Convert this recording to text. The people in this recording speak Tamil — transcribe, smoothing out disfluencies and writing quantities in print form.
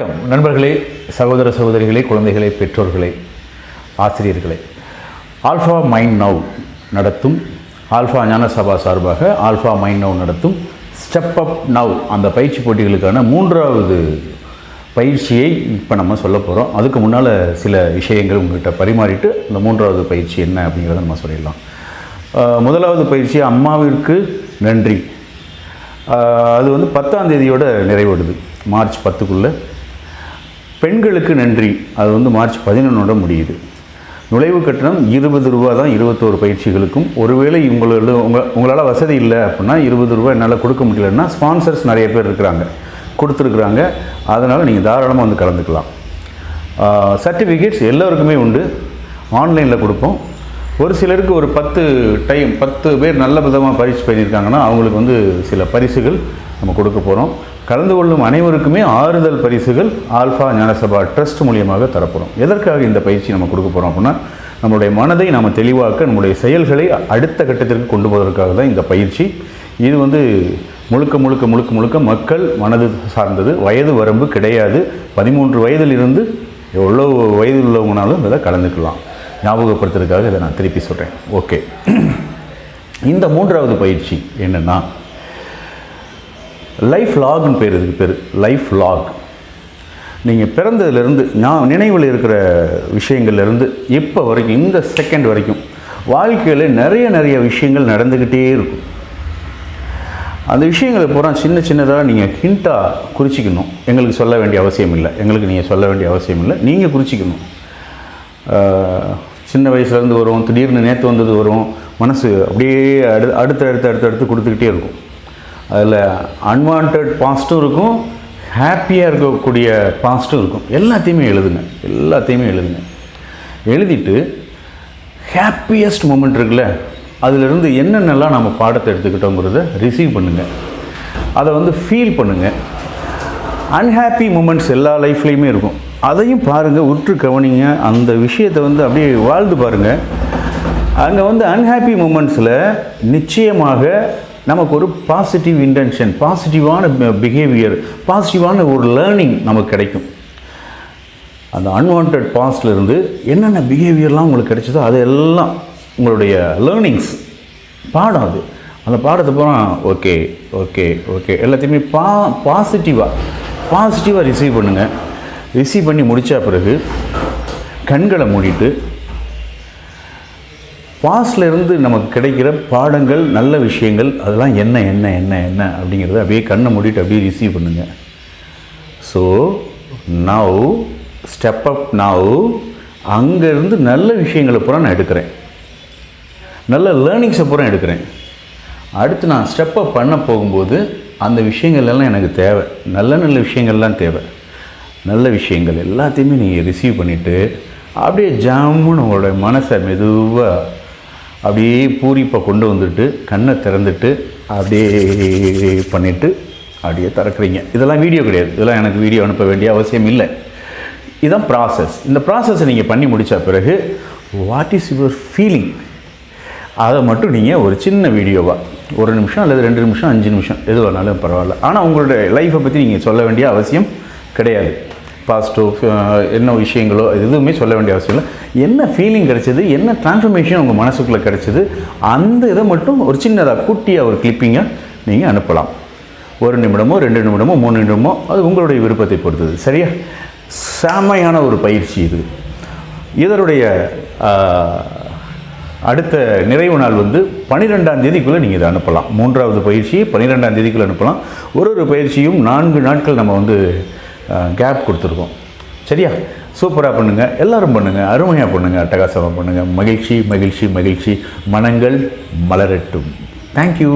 வணக்கம் நண்பர்களே, சகோதர சகோதரிகளே, குழந்தைகளே, பெற்றோர்களே, ஆசிரியர்களே. ஆல்ஃபா மைண்ட் நவ் நடத்தும் ஆல்ஃபா ஞானசபா சார்பாக ஆல்ஃபா மைண்ட் நவ் நடத்தும் ஸ்டெப் அப் நவ் அந்த பயிற்சி போட்டிகளுக்கான 3வது பயிற்சியை இப்போ நம்ம சொல்ல போகிறோம். அதுக்கு முன்னால் சில விஷயங்கள் உங்கள்கிட்ட பரிமாறிட்டு இந்த 3வது பயிற்சி என்ன அப்படிங்கிறத நம்ம சொல்லிடலாம். 1வது பயிற்சி அம்மாவிற்கு நன்றி. அது 10ஆம் தேதியோட நிறைவடுது, மார்ச் 10க்குள்ளே. பெண்களுக்கு நன்றி, அது மார்ச் 11ஓட முடியுது. நுழைவு கட்டணம் 20 ரூபா தான் 21 பயிற்சிகளுக்கும். ஒருவேளை உங்களால் வசதி இல்லை அப்படின்னா 20 ரூபா என்னால் கொடுக்க முடியலன்னா ஸ்பான்சர்ஸ் நிறைய பேர் இருக்கிறாங்க, கொடுத்துருக்குறாங்க. அதனால் நீங்கள் தாராளமாக கலந்துக்கலாம். சர்டிஃபிகேட்ஸ் எல்லோருக்குமே உண்டு, ஆன்லைனில் கொடுப்போம். ஒரு சிலருக்கு ஒரு 10 பேர் நல்ல விதமாக பயிற்சி பண்ணியிருக்காங்கன்னா அவங்களுக்கு சில பரிசுகள் நம்ம கொடுக்க போகிறோம். கலந்து கொள்ளும் அனைவருக்குமே ஆறுதல் பரிசுகள் ஆல்ஃபா ஞானசபா ட்ரஸ்ட் மூலியமாக தரப்போகிறோம். எதற்காக இந்த பயிற்சி நம்ம கொடுக்க போகிறோம் அப்படின்னா, நம்மளுடைய மனதை நாம் தெளிவாக்க, நம்முடைய செயல்களை அடுத்த கட்டத்திற்கு கொண்டு போவதற்காக தான் இந்த பயிற்சி. இது முழுக்க மக்கள் மனது சார்ந்தது. வயது வரம்பு கிடையாது. 13 வயதிலிருந்து எவ்வளோ வயது உள்ளவங்கனாலும் இதில் கலந்துக்கலாம். ஞாபகப்படுத்துறதுக்காக இதை நான் திருப்பி சொல்கிறேன். ஓகே, இந்த 3வது பயிற்சி என்னென்னா லைஃப் லாக்னு பேர். இதுக்கு பேர் லைஃப் லாக். நீங்கள் பிறந்ததுலேருந்து நினைவில் இருக்கிற விஷயங்கள்லேருந்து இப்போ வரைக்கும், இந்த செகண்ட் வரைக்கும் வாழ்க்கையில் நிறைய விஷயங்கள் நடந்துக்கிட்டே இருக்கும். அந்த விஷயங்களை பூரா சின்னதாக நீங்கள் ஹிண்ட்டாக குறிச்சிக்கணும். எங்களுக்கு சொல்ல வேண்டிய அவசியம் இல்லை, நீங்கள் சொல்ல வேண்டிய அவசியம் இல்லை, நீங்கள் குறிச்சிக்கணும். சின்ன வயசுலேருந்து வரும், திடீர்னு நேற்று வந்தது வரும், மனசு அப்படியே அடுத்து கொடுத்துக்கிட்டே இருக்கும். அதில் அன்வான்ட் பாஸ்ட்டும் இருக்கும், ஹாப்பியாக இருக்கக்கூடிய பாஸ்ட்டும் இருக்கும். எல்லாத்தையுமே எழுதுங்க. எழுதிட்டு ஹாப்பியஸ்ட் மூமெண்ட் இருக்குல்ல, அதிலிருந்து என்னென்னலாம் நம்ம பாடத்தை எடுத்துக்கிட்டோங்கிறத ரிசீவ் பண்ணுங்கள். அதை ஃபீல் பண்ணுங்கள். அன்ஹாப்பி மூமெண்ட்ஸ் எல்லா லைஃப்லேயுமே இருக்கும், அதையும் பாருங்கள், உற்று கவனிங்க. அந்த விஷயத்தை அப்படியே வாழ்ந்து பாருங்கள். அங்கே அன்ஹாப்பி மூமெண்ட்ஸில் நிச்சயமாக நமக்கு ஒரு பாசிட்டிவ் இன்டென்ஷன், பாசிட்டிவான பிஹேவியர், பாசிட்டிவான ஒரு லேர்னிங் நமக்கு கிடைக்கும். அந்த அன்வான்ட் பாஸ்ட்லேருந்து என்னென்ன பிஹேவியர்லாம் உங்களுக்கு கிடைச்சதோ அதெல்லாம் உங்களுடைய லேர்னிங்ஸ் பாடம். அந்த பாடத்தை போனால் ஓகே எல்லாத்தையுமே பாசிட்டிவாக ரிசீவ் பண்ணுங்கள். ரிசீவ் பண்ணி முடித்த பிறகு கண்களை மூடிட்டு பாஸ்ட்லேருந்து நமக்கு கிடைக்கிற பாடங்கள், நல்ல விஷயங்கள், அதெல்லாம் என்ன அப்படிங்கிறத அப்படியே கண்ணை மூடிட்டு அப்படியே ரிசீவ் பண்ணுங்கள். So now step up now. அங்கேருந்து நல்ல விஷயங்களை பூரா நான் எடுக்கிறேன், நல்ல லேர்னிங்ஸை பூரா எடுக்கிறேன். அடுத்து நான் ஸ்டெப் அப் பண்ண போகும்போது அந்த விஷயங்கள்லாம் எனக்கு தேவை, நல்ல விஷயங்கள்லாம் தேவை. நல்ல விஷயங்கள் எல்லாத்தையுமே நீங்கள் ரிசீவ் பண்ணிவிட்டு அப்படியே ஜாமுன்னு உங்களோட மனசை மெதுவாக அப்படியே பூரிப்பாக கொண்டு வந்துட்டு கண்ணை திறந்துட்டு அப்படியே பண்ணிவிட்டு அப்படியே திறக்கிறீங்க. இதெல்லாம் வீடியோ கிடையாது, இதெல்லாம் எனக்கு வீடியோ அனுப்ப வேண்டிய அவசியம் இல்லை. இதுதான் ப்ராசஸ். இந்த ப்ராசஸை நீங்கள் பண்ணி முடித்த பிறகு வாட் இஸ் யுவர் ஃபீலிங், அதை மட்டும் நீங்கள் ஒரு சின்ன வீடியோவாக 1 நிமிஷம் அல்லது 2 நிமிஷம் 5 நிமிஷம் எது வேணாலும் பரவாயில்ல. ஆனால் உங்களுடைய லைஃப்பை பற்றி நீங்கள் சொல்ல வேண்டிய அவசியம் கிடையாது. பாசிட்டிவ் என்ன விஷயங்களோ எதுவுமே சொல்ல வேண்டிய அவசியம் இல்லை. என்ன ஃபீலிங் கிடைச்சது, என்ன ட்ரான்ஸ்ஃபர்மேஷன் உங்கள் மனசுக்குள்ளே கிடைச்சது, அந்த இதை மட்டும் ஒரு சின்னதாக குட்டியாக ஒரு கிளிப்பிங்கை நீங்கள் அனுப்பலாம். 1 நிமிடமோ 2 நிமிடமோ 3 நிமிடமோ, அது உங்களுடைய விருப்பத்தை பொறுத்தது. சரியா? செமையான ஒரு பயிற்சி இது. இதனுடைய அடுத்த நிறைவு நாள் 12ஆம் தேதிக்குள்ளே நீங்கள் இதை அனுப்பலாம். 3வது பயிற்சியை 12ஆம் தேதிக்குள்ளே அனுப்பலாம். ஒரு பயிற்சியும் 4 நாட்கள் நம்ம கேப் கொடுத்துருக்கோம். சரியா? சூப்பராக பண்ணுங்கள், எல்லோரும் பண்ணுங்கள், அருமையாக பண்ணுங்கள், அட்டகாசமாக பண்ணுங்கள். மகிழ்ச்சி, மனங்கள் மலரட்டும். தேங்க்யூ.